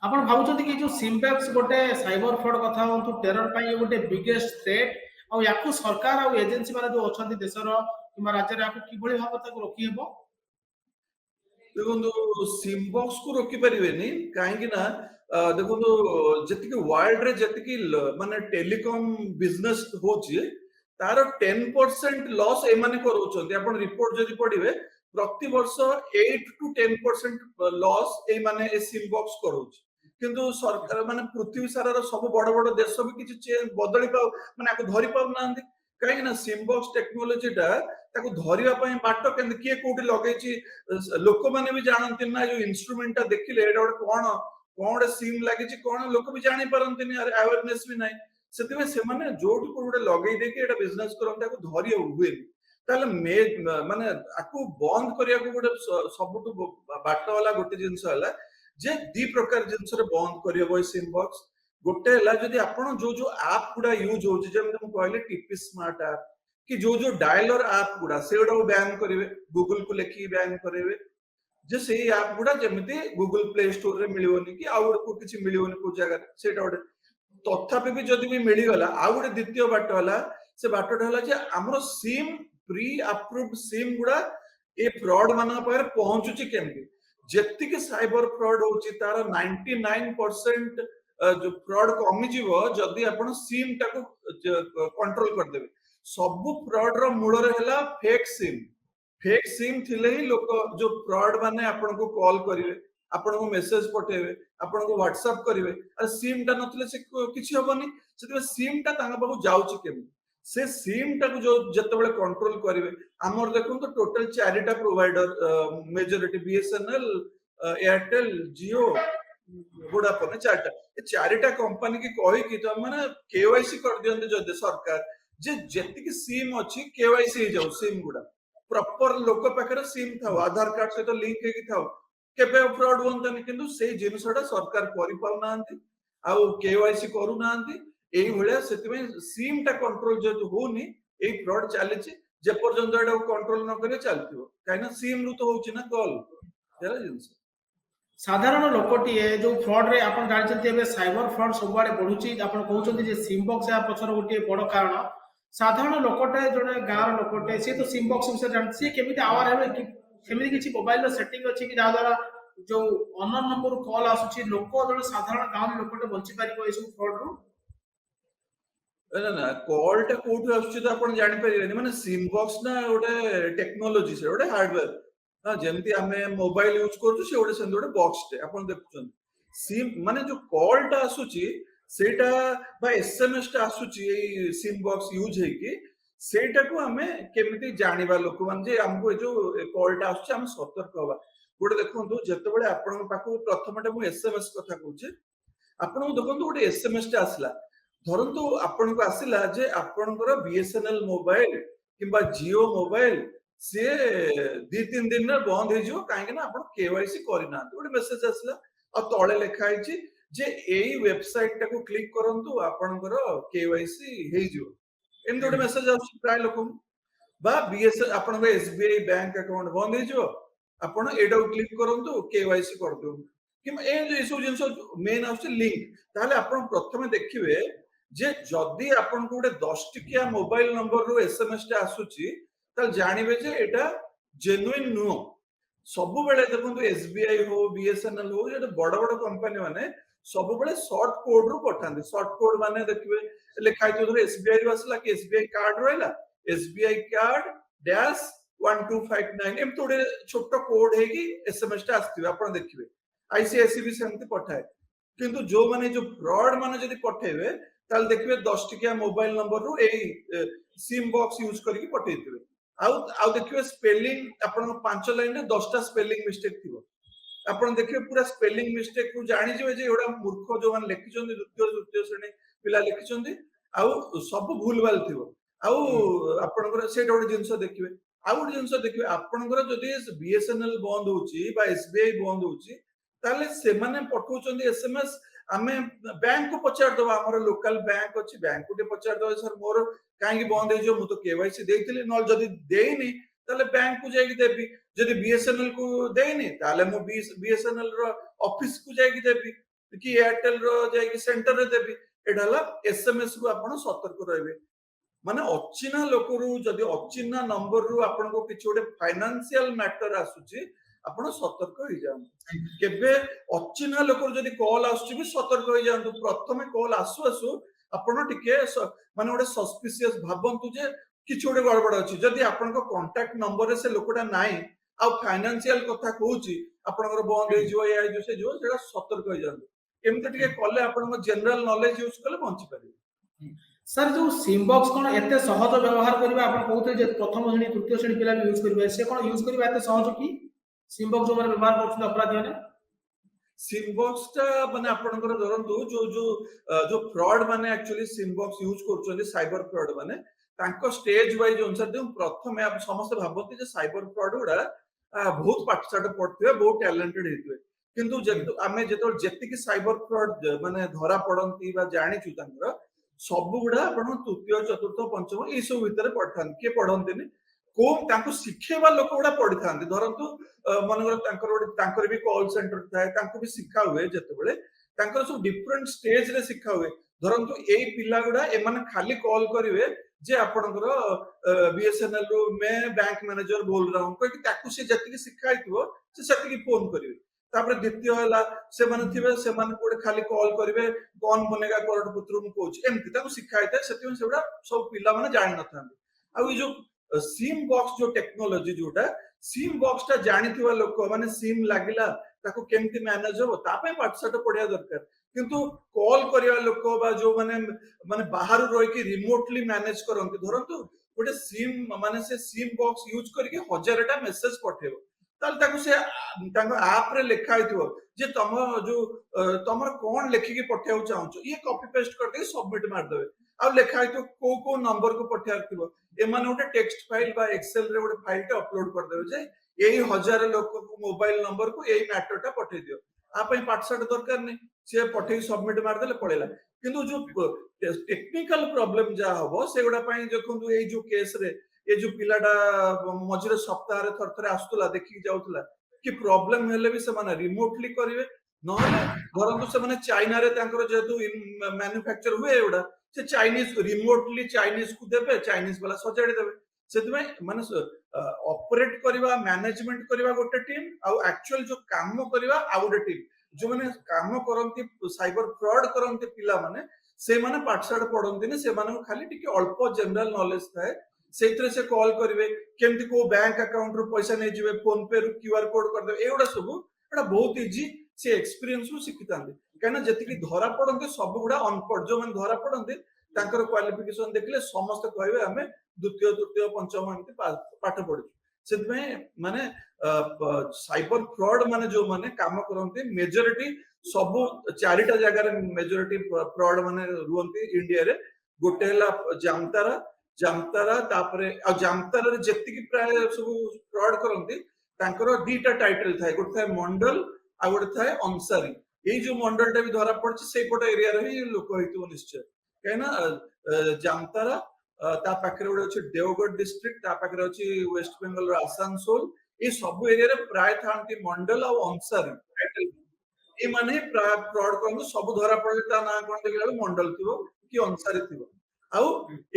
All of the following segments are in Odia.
ଆପଣ ଭାବୁଛନ୍ତି କି ଯୋଉ ସିମ୍ପେକ୍ସ ଗୋଟେ ସାଇବର ଫ୍ରଡ କଥା ହୁଅନ୍ତୁ ଟେରର ପାଇଁ ଗୋଟେ ବିଗେଷ୍ଟ ଥ୍ରେଟ୍ ଆଉ ୟାକୁ ସରକାର ଆଉ ଏଜେନ୍ସି ମାନେ ଯୋଉ ଅଛନ୍ତି ଦେଶର କିମ୍ବା ରାଜ୍ୟରେ ୟାକୁ କିଭଳି ଭାବେ ତାକୁ ରୋକି ହେବ? ଦେଖନ୍ତୁ ସିମ୍ବକ୍ସ କୁ ରୋକି ପାରିବେନି କାହିଁକି ନା ଦେଖନ୍ତୁ ଯେତିକି ୱାର୍ଲଡ ରେ ଯେତିକି ମାନେ ଟେଲିକମ୍ ବିଜନେସ ହଉଛି ତାର 10% ଲସ୍ ଏମାନେ କରୁଛନ୍ତି। ଆପଣ ରିପୋର୍ଟ ଯଦି ପଢିବେ ପ୍ରତି ବର୍ଷ 8 to 10% ଲସ୍ ଏମାନେ ଏ ସିମ୍ବକ୍ସ କରୁଛି। କିନ୍ତୁ ସରକାର ମାନେ ପୃଥିବୀ ସାରାର ସବୁ ବଡ ବଡ ଦେଶ ବି କିଛି ବଦଳି ପାଉ ମାନେ ଆକୁ ଧରି ପାରୁନାହାନ୍ତି। କାହିଁକି ନା ସିମ୍ବକ୍ସ ଟେକ୍ନୋଲୋଜିଟା ତାକୁ ଧରିବା ପାଇଁ ବାଟ କେମିତି କିଏ କୋଉଠି ଲଗେଇଛି ଲୋକମାନେ ବି ଜାଣନ୍ତି ନା ଯୋଉ ଇନଷ୍ଟ୍ରୁମେଣ୍ଟ ଟା ଦେଖିଲେ ଏଇଟା ଗୋଟେ କଣ ଗୋଟେ ସିମ୍ ଲାଗିଛି କଣ ଲୋକ ବି ଜାଣି ପାରନ୍ତିନି ଆୱାରନେସ୍ ବି ନାହିଁ। ସେଥିପାଇଁ ସେମାନେ ଯୋଉଠି କୋଉ ଗୋଟେ ଲଗେଇ ଦେଇକି ଏଇଟା ବିଜନେସ କରନ୍ତି ତାକୁ ଧରି ହୁଏନି। ତାହେଲେ ମାନେ ଆକୁ ବନ୍ଦ କରିବାକୁ ଗୋଟେ ସବୁଠୁ ବାଟ ହେଲା ଗୋଟେ ଜିନିଷ ହେଲା ଯେ ଦି ପ୍ରକାର ଜିନିଷରେ ବନ୍ଦ କରିହବ ଏଇ ସିମ୍ ବକ୍ସ। ଗୋଟେ ହେଲା ଯଦି ଆପଣ ଯୋଉ ଯୋଉ ଆପ୍ ଗୁଡା ୟୁଜ ହଉଛି ଯେମିତି ମୁଁ କହିଲି ଟିପି ସ୍ମାର୍ଟ ଆପ୍ କି ଯୋଉ ଯୋଉ ଡାୟଲର ଆପ୍ ଗୁଡା ସେଗୁଡାକୁ ବ୍ୟାନ୍ କରିବେ ଗୁଗଲ କୁ ଲେଖିକି ବ୍ୟାନ୍ କରିବେ ଯେ ସେଇ ଆପ୍ ଗୁଡା ଯେମିତି ଗୁଗଲ ପ୍ଲେ ଷ୍ଟୋର ରେ ମିଳିବନି କି ଆଉ ଗୋଟେ କିଛି ମିଳିବନି କୋଉ ଜାଗାରେ ସେଇଟା ଗୋଟେ। ତଥାପି ବି ଯଦି ବି ମିଳିଗଲା ଆଉ ଗୋଟେ ଦ୍ୱିତୀୟ ବାଟ ହେଲା ସେ ବାଟଟା ହେଲା ଯେ ଆମର ସିମ୍ ପ୍ରି ଆପ୍ରୁଭଡ ସିମ୍ ଗୁଡା ଏ ଫ୍ରଡ ମାନଙ୍କ ପାଖରେ ପହଞ୍ଚୁଛି କେମିତି। ଯେତିକି ସାଇବର ଫ୍ରଡ ହଉଛି ତାର 99% ଯୋଉ ଫ୍ରଡ କମିଯିବ ଯଦି ଆପଣ ସିମ୍ ଟାକୁ କଣ୍ଟ୍ରୋଲ କରିଦେବେ। ସବୁ ଫ୍ରଡ ର ମୂଳରେ ହେଲା ଫେକ୍ ସିମ୍। ଫେକ୍ ସିମ୍ ଥିଲେ ହିଁ ଲୋକ ଯୋଉ ଫ୍ରଡ ମାନେ ଆପଣଙ୍କୁ କଲ୍ କରିବେ ଆପଣଙ୍କୁ ମେସେଜ ପଠେଇବେ ଆପଣଙ୍କୁ ହ୍ୱାଟ୍ସଆପ୍ କରିବେ ଆଉ ସିମ୍ ଟା ନଥିଲେ ସେ କିଛି ହବନି। ସେଥିପାଇଁ ସିମ୍ ଟା ତାଙ୍କ ପାଖକୁ ଯାଉଛି କେମିତି ସେ ସିମ୍ ଟାକୁ ଯୋଉ ଯେତେବେଳେ କଣ୍ଟ୍ରୋଲ କରିବେ ଆମର ଦେଖନ୍ତୁ ଟୋଟାଲ 4ଟା provider majority BSNL Airtel Jio Vodafone 4ଟା ଏ 4ଟା କମ୍ପାନୀ କି କହିକି ମାନେ କେୱାଇସି କରିଦିଅନ୍ତି ଯଦି ସରକାର ଯେ ଯେତିକି ସିମ୍ ଅଛି କେୱାଇସି ହେଇଯାଉ ସିମ୍ ଗୁଡା ପ୍ରପର ଲୋକ ପାଖରେ ସିମ୍ ଥାଉ ଆଧାର କାର୍ଡ ସହିତ ଲିଙ୍କ ହେଇକି ଥାଉ କେବେ ଫ୍ରଡ ହୁଅନ୍ତାନି। କିନ୍ତୁ ସେଇ ଜିନିଷଟା ସରକାର କରିପାରୁନାହାନ୍ତି ଆଉ କେୱାଇସି କରୁନାହାନ୍ତି ଏଇଭଳିଆ। ସେଥିପାଇଁ ସିମ୍ ଟା କଣ୍ଟ୍ରୋଲ ଯେହେତୁ ହଉନି ଏଇ ଫ୍ରଡ ଚାଲିଛି ଯେପର୍ଯ୍ୟନ୍ତ ଏଟାକୁ କଣ୍ଟ୍ରୋଲ ନ କରିବେ ଚାଲିଥିବ କାହିଁକିନା ସିମ୍ ରୁ ତ ହଉଛି ନା କଲ୍ ହେଲା ଜିନିଷ। ସାଧାରଣ ଲୋକଟିଏ ଯୋଉ ଫ୍ରଡ ରେ ଆପଣ ଜାଣିଛନ୍ତି ଏବେ ସାଇବର ଫ୍ରଡ ସବୁଆଡେ ବଢୁଛି ଆପଣ କହୁଛନ୍ତି ଯେ ସିମ୍ବକ୍ସ ଏହା ପଛର ଗୋଟିଏ ବଡ କାରଣ। ସାଧାରଣ ଲୋକଟେ ଜଣେ ଗାଁର ଲୋକଟେ ସିଏ ତ ସିମ୍ବକ୍ସ ବିଷୟରେ ଜାଣିଛି ସିଏ କେମିତି ଆୱାର ହେବେ କି ସେମିତି କିଛି ମୋବାଇଲର ସେଟିଂ ଅଛି କି ଯାହାଦ୍ୱାରା ଯୋଉ ଅନର ନମ୍ବରରୁ କଲ୍ ଆସୁଛି ଲୋକ ଜଣେ ସାଧାରଣ ଗାଁର ଲୋକଟେ ବଞ୍ଚି ପାରିବ ଏସବୁ ଫ୍ରଡରୁ? ନା ନା କଲ୍ ଟା କୋଉଠୁ ଆସୁଛି ତ ଆପଣ ଜାଣିପାରିବେନି ମାନେ ସିମ୍ ବକ୍ସ ନା ଗୋଟେ ଟେକ୍ନୋଲୋଜି ସେ ଗୋଟେ ହାର୍ଡୱେର ଯେମିତି ଆମେ ମୋବାଇଲ ୟୁଜ କରୁଛୁ ସେ ଗୋଟେ ସେମିତି ଗୋଟେ ବକ୍ସଟେ ଆପଣ ଦେଖୁଛନ୍ତି। ସିମ୍ ମାନେ ଯୋଉ କଲ୍ ଟା ଆସୁଛି ସେଇଟା ବା ଏସଏମଏସ୍ ଟା ଆସୁଛି ଏଇ ସିମ୍ ବକ୍ସ ୟୁଜ ହେଇକି ସେଇଟାକୁ ଆମେ କେମିତି ଜାଣିବା ଲୋକମାନେ ଯେ ଆମକୁ ଏ ଯୋଉ କଲ୍ ଟା ଆସୁଛି ଆମେ ସତର୍କ ହବା। ଗୋଟେ ଦେଖନ୍ତୁ ଯେତେବେଳେ ଆପଣଙ୍କ ପାଖକୁ ପ୍ରଥମଟା ମୁଁ ଏସଏମଏସ୍ କଥା କହୁଛି ଆପଣଙ୍କୁ ଦେଖନ୍ତୁ ଗୋଟେ ଏସଏମଏସ୍ ଟା ଆସିଲା ଧରନ୍ତୁ ଆପଣଙ୍କୁ ଆସିଲା ଯେ ଆପଣଙ୍କର ବିଏସଏନଏଲ ମୋବାଇଲ କିମ୍ବା ଜିଓ ମୋବାଇଲ ସିଏ 2-3 ଦିନରେ ବନ୍ଦ ହେଇଯିବ କାହିଁକି ନା ଆପଣ କେୱାଇସି କରିନାହାନ୍ତି ଗୋଟେ ମେସେଜ ଆସିଲା ଆଉ ତଳେ ଲେଖା ହେଇଛି ଯେ ଏଇ ୱେବସାଇଟ ଟାକୁ କ୍ଲିକ କରନ୍ତୁ ଆପଣଙ୍କର କେୱାଇସି ହେଇଯିବ ଏମିତି ଗୋଟେ ମେସେଜ ଆସୁଛି ପ୍ରାୟ ଲୋକଙ୍କୁ। ବା ଆପଣଙ୍କ ଏସବିଆଇ ବ୍ୟାଙ୍କ ଆକାଉଣ୍ଟ ବନ୍ଦ ହେଇଯିବ ଆପଣ ଏଇଟାକୁ କ୍ଲିକ କରନ୍ତୁ କେୱାଇସି କରିଦିଅନ୍ତୁ କିମ୍ବା ଏସବୁ ଜିନିଷ ମେନ୍ ଆସୁଛି ଲିଙ୍କ। ତାହେଲେ ଆପଣ ପ୍ରଥମେ ଦେଖିବେ ଯେ ଯଦି ଆପଣଙ୍କୁ ଗୋଟେ 10 ଟିକିଆ ମୋବାଇଲ ନମ୍ବରରୁ ଏସଏମଏସ୍ ଟା ଆସୁଛି ତାହେଲେ ଜାଣିବେ ଯେ ଏଟା ଜେନୁଇନ ନୁହଁ। ସବୁବେଳେ ଦେଖନ୍ତୁ ଏସବିଆଇ ହଉ ବିଏସଏନଏଲ ହଉ ଯେତେ ବଡ ବଡ କମ୍ପାନୀ ମାନେ ସବୁବେଳେ ସର୍ଟ କୋଡ ରୁ ପଠାନ୍ତି। ସର୍ଟ କୋଡ ମାନେ ଦେଖିବେ ଲେଖା ହେଇଥିବ ଧର ଏସବିଆଇ ରୁ ଆସିଲା କି ଏସବିଆଇ କାର୍ଡ ରହିଲା ଏସବିଆଇ କାର୍ଡ ଡ୍ୟାଶ 1259 ଏମିତି ଗୋଟେ ଛୋଟ କୋଡ ହେଇକି ଏସଏମଏସ୍ ଟା ଆସିଥିବ ଆପଣ ଦେଖିବେ। ଆଇସିଆଇସି ବି ସେମିତି ପଠାଏ। କିନ୍ତୁ ଯୋଉମାନେ ଯୋଉ ଫ୍ରଡ ମାନେ ଯଦି ପଠେଇବେ ତାହେଲେ ଦେଖିବେ 10 ଟିକିଆ ମୋବାଇଲ ନମ୍ବରରୁ ଏଇ ସିମ୍ ବକ୍ସ ୟୁଜ କରିକି ପଠେଇଥିବେ। ଆଉ ଦେଖିବେ ସ୍ପେଲିଂ ଆପଣଙ୍କ 5 ଲାଇନରେ 10ଟା ସ୍ପେଲିଂ ମିଷ୍ଟେକ୍ ଥିବ। ଆପଣ ଦେଖିବେ ପୁରା ସ୍ପେଲିଂ ମିଷ୍ଟେକ୍ ରୁ ଜାଣିଯିବେ ଯେ ଏଗୁଡା ମୂର୍ଖ ଯୋଉମାନେ ଲେଖିଛନ୍ତି ତୃତୀୟ ଶ୍ରେଣୀ ପିଲା ଲେଖିଛନ୍ତି ଆଉ ସବୁ ଭୁଲ ଭାଲ ଥିବ। ଆଉ ଆପଣଙ୍କର ସେଇଟା ଗୋଟେ ଜିନିଷ ଦେଖିବେ। ଆଉ ଗୋଟେ ଜିନିଷ ଦେଖିବେ ଆପଣଙ୍କର ଯଦି ବିଏସଏନଏଲ ବନ୍ଦ ହଉଛି ବା ଏସବିଆଇ ବନ୍ଦ ହଉଛି ତାହେଲେ ସେମାନେ ପଠଉଛନ୍ତି ଏସଏମଏସ୍ ଆମେ ବ୍ୟାଙ୍କକୁ ପଚାରିଦବା ଆମର ଲୋକାଲ ବ୍ୟାଙ୍କ ଅଛି ବ୍ୟାଙ୍କକୁ ଟିକେ ପଚାରିଦବା ସାର୍ ମୋର କାହିଁକି ବନ୍ଦ ହେଇଯିବ ମୁଁ ତ କେୱାଇସି ଦେଇଥିଲି ନହେଲେ ଯଦି ଦେଇନି ତାହେଲେ ବ୍ୟାଙ୍କକୁ ଯାଇକି ଦେବି ଯଦି ବିଏସଏନଏଲ କୁ ଦେଇନି ତାହେଲେ ମୁଁ ବିଏସଏନଏଲ ର ଅଫିସ କୁ ଯାଇକି ଦେବି। कि एयरटेल रो जाई सेंटर रे देबी एटा हला एसएमएस को आपण सतर्क रहबे माने अचिना लोकरू जदि अचिना नंबर रु आपण को किछ गोटे फाइनेंशियल मैटर आसुची आपण सतर्क होई जाऊ केबे अचिना लोकरू जदि कॉल आसुची भी सतर्क होई जांतु प्रथमे कॉल आसु आसु आपण टिके माने गोटे सस्पिशियस भाबंतु जे किछ गोटे गड़बड़ अछि जदि आपण को कांटेक्ट नंबर रे से लोकटा नाही आ फाइनेंशियल कथा कहूची आपनकर बंद होई जिवो या से जो सेटा सतर्क होई जांतु एमते टिके कले आपण को जनरल नॉलेज यूज कले बंची परिबे सर जो सिम बॉक्स कौन एते सहज व्यवहार करबा आपण कहते जे प्रथम श्रेणी तृतीय श्रेणी पिला भी यूज करबे से कौन यूज करबा एते सहज की सिम बॉक्स जो माने व्यवहार करछन अपराधी माने सिम बॉक्स टा माने आपनकर धरंतु जो फ्रॉड माने एक्चुअली सिम बॉक्स यूज करछन साइबर फ्रॉड माने तांको स्टेज वाइज अनुसार जो प्रथमे आप समस्त भाबती जे साइबर फ्रॉड उडा बहुत पाठशाठ पढ़ते बहुत टैलेंटेड हेतु किंतु जेतु आमे जेतो जेति की साइबर फ्रॉड माने धरा पड़ंती बा जानिचु तांकर सब गुडा आपण तृतीय चतुर्थ पंचम ई सब भितर पढ़थान के पढ़ंतिनी को तांको शिखेबा लोक गुडा पढ़िथांती धरंतु मनगर तांकर भी कॉल सेंटर थाए तांको भी शिखा हुए जेतेबेले तांकर सब डिफरेंट स्टेज रे शिखा हुए धरंतु एई पिला गुडा ए माने खाली कॉल करिवे जे आपनकर बीएसएनएल रो मैं बैंक मैनेजर बोल रहा हूं कि ताकू से जति शिखा हितबो से सति की फोन करिवे तापर द्वितीय हला से माने थिबे से माने कोडे खाली कॉल करिवे कौन बनेगा करोड़पति मु कहूची एमति ताकू शिखा हिते सेति में सेबडा सब पिला माने जानि नथांती आ ई जो सिम बॉक्स जो टेक्नोलॉजी जोटा सिम बॉक्स ता जानिथिबा लोक माने सिम लागिला ताको केमति मैनेज हो तापे पाठशाठ पढ़िया दरकार किंतु कॉल करिया लोक बा जो माने माने बाहर रहि कि रिमोटली मैनेज करंती धरंतु गोटे सिम माने से सिम बॉक्स यूज करके हजारटा मेसेज पठेबो ताल ताको से ताको ऐप रे लिखा हितबो जे तम जो तमर कोन लेखि के पठेउ चाहू ये कॉपी पेस्ट करके सबमिट मार देबे आ लिखा हितो को नंबर को पठेयार थिबो ए माने गोटे टेक्स्ट फाइल बा एक्सेल रे गोटे फाइल टा अपलोड कर देबे जे एई हजार लोक को मोबाइल नंबर को एई मैटर टा पठे दियो आ पई पाठशाठ दरकार नै से पठे सबमिट मार देले पळेला किंतु जो टेक्निकल प्रॉब्लम जा हबो से गोडा पई देखंतु एई जो केस रे ए जो पिलाडा मझिरे सप्ताह रे थर थर आस्तुला देखि जाउतला कि प्रॉब्लम हेले भी से माने रिमोटली करिवे नहले धरंतु से माने चाइना रे तांकर जेतु मैन्युफैक्चर हुए एडा से चाइनीज रिमोटली चाइनीज को देबे चाइनीज वाला सजाडी देबे सेतमे माने ऑपरेट करबा मैनेजमेंट करबा गोटे टीम आ एक्चुअल जो काम करबा आ गोटे टीम जो माने काम करंती साइबर फ्रॉड करंती पिला माने से माने पाठशाठ पढंती ने से माने खाली टिके अल्प जनरल नॉलेज थाए सेतरे से कॉल करिवे केमति को बैंक अकाउंट रो पैसा नै जिवे फोन पे रो क्यूआर कोड कर दे एडा सब एडा बहुत इजी से एक्सपीरियंस रो सिखितांती काना जति की धरा पड़ंती सब गुडा अनपढ़ जो माने धरा पड़ंती तांकर क्वालिफिकेशन देखले समस्त कहबे हमें द्वितीय तृतीय पंचम एमति पाठ पढु सेतमे माने साइबर फ्रॉड माने जो माने काम करंती मेजॉरिटी सब चारिटा जगह रे मेजॉरिटी फ्रॉड माने रुहंती इंडिया रे गोटे हला जामतारा तापरे आ जामतारा रे जति की प्राय सब फ्रॉड करंती तांकर दीटा टाइटल थाए गोटे थाए मंडल आ गोटे थाए अंसारी ए जो मंडल टा भी धरा पड़छ से पट एरिया रे ही लोक होइतो निश्चय कहना जामतारा ता पाखरे गोटे अछि देवगढ़ डिस्ट्रिक्ट ता पाखरे अछि वेस्ट बंगाल रो आसानसोल ए सब एरिया रे प्राय थांती मंडल आ अंसारी ए माने प्राय फ्रॉड करन सब धरा पड़ले ता ना कोन देखला मंडल थिबो कि अंसारी थिबो आउ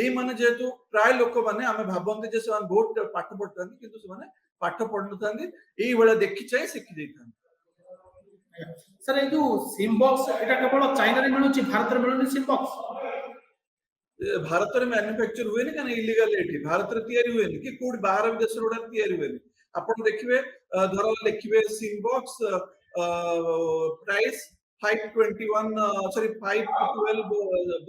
ए माने जेतु प्राय लोक माने आमे भाबंती जे से बहुत पाठ पढतांती किंतु से माने पाठ पढनतांती एई बेला देखि चाहि सिखि देतांती सर ये जो सिम बॉक्स एटा केवल चाइना रे मिलुची भारत रे मिलुनी सिम बॉक्स भारत रे मैन्युफैक्चर हुए ना इलीगल एठी भारत रे तयारी हुए कि कोड बाहर देश रे उडा तयारी हुए आपण देखिबे धर लिखिबे sim box price 521 sorry 512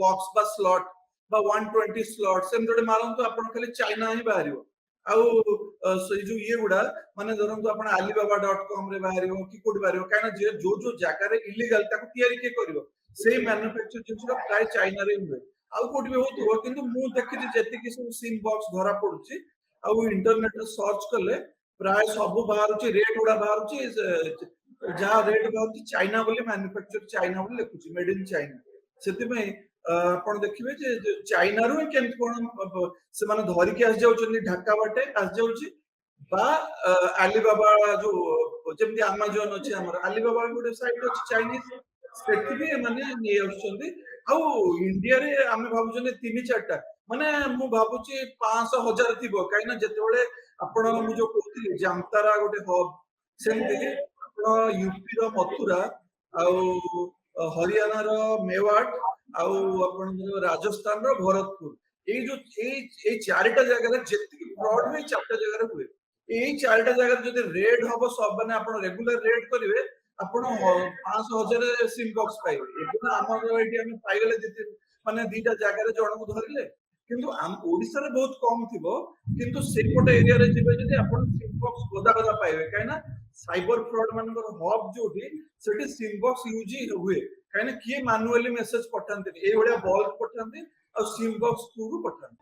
box बा स्लॉट बा 120 स्लॉट सेम जोडे मारन तो आपण खाली चाइना ही बाहरियो आउ से जो ये गुडा माने धरंतु आपण alibaba.com रे बाहरियो कि कोड बाहरियो काना जे जो जागा रे इलीगल ताको तयारी के करिवो से मैन्युफैक्चर जिंस प्राय चाइना रे हुए आउ कोड भी होतो किंतु मु देखि जेति कि सब सिम बॉक्स धरा पडुची आउ इंटरनेट रे सर्च करले प्राय सब बाहरुची रेट उडा बाहरुची जहा रेट बाहरुची चाइना बोली मैन्युफैक्चर चाइना बोली लिखुची मेड इन चाइना सेति में आपण देखिबे जे चाइना रो केम कोन से माने धरि के आस जाउचनी ढाका बाटे आस जाउची बा alibaba जो जेमति amazon अछि हमर alibaba गुडे साइट अछि चाइनीज ସେଠି ବି ଏମାନେ ନେଇ ଆସୁଛନ୍ତି। ଆଉ ଇଣ୍ଡିଆରେ ଆମେ ଭାବୁଛନ୍ତି 3-4ଟା ମାନେ ମୁଁ ଭାବୁଛି 500,000 ଥିବ କାହିଁକି ନା ଯେତେବେଳେ ଆପଣ ମୁଁ ଯୋଉ କହୁଥିଲି ଜାମତାରା ଗୋଟେ ହବ୍ ସେମିତି ଆପଣ ୟୁପିର ମଥୁରା ଆଉ ହରିୟାଣାର ମେୱାଟ ଆଉ ଆପଣଙ୍କର ରାଜସ୍ଥାନର ଭରତପୁର ଏଇ ଯୋଉ ଏଇ 4ଟା ଜାଗାରେ ଯେତିକି ଫ୍ରଡ୍ ହୁଏ 4ଟା ଜାଗାରେ ହୁଏ। ଏଇ 4ଟା ଜାଗାରେ ଯଦି ରେଡ୍ ହବ ମାନେ ଆପଣ ରେଗୁଲାର ରେଡ୍ କରିବେ ଆପଣ 500,000 ସିମ୍ ବକ୍ସ ପାଇବେ। ଏବେ ତ ଆମର ଏଠି ଆମେ ପାଇଗଲେ ମାନେ 2ଟା ଜାଗାରେ ଜଣକୁ ଧରିଲେ କିନ୍ତୁ ଓଡିଶାରେ ବହୁତ କମ ଥିବ କିନ୍ତୁ ସେଇପଟେ ଏରିଆରେ ଯିବେ ଯଦି ଆପଣ ସିମ୍ ବକ୍ସ ଗଦା ଗଦା ପାଇବେ କାହିଁକି ନା ସାଇବର ଫ୍ରଡ୍ ମାନଙ୍କର ହବ୍ ଯୋଉଠି ସେଠି ସିମ୍ ବକ୍ସ ୟୁଜ ହୁଏ କାହିଁକି ନା କିଏ ମାନୁଆଲି ମେସେଜ ପଠାନ୍ତିନି ଏଇଭଳିଆ ବଲ୍ବ ପଠାନ୍ତି ଆଉ ସିମ୍ ବକ୍ସ ଥ୍ରୁରୁ ପଠାନ୍ତି।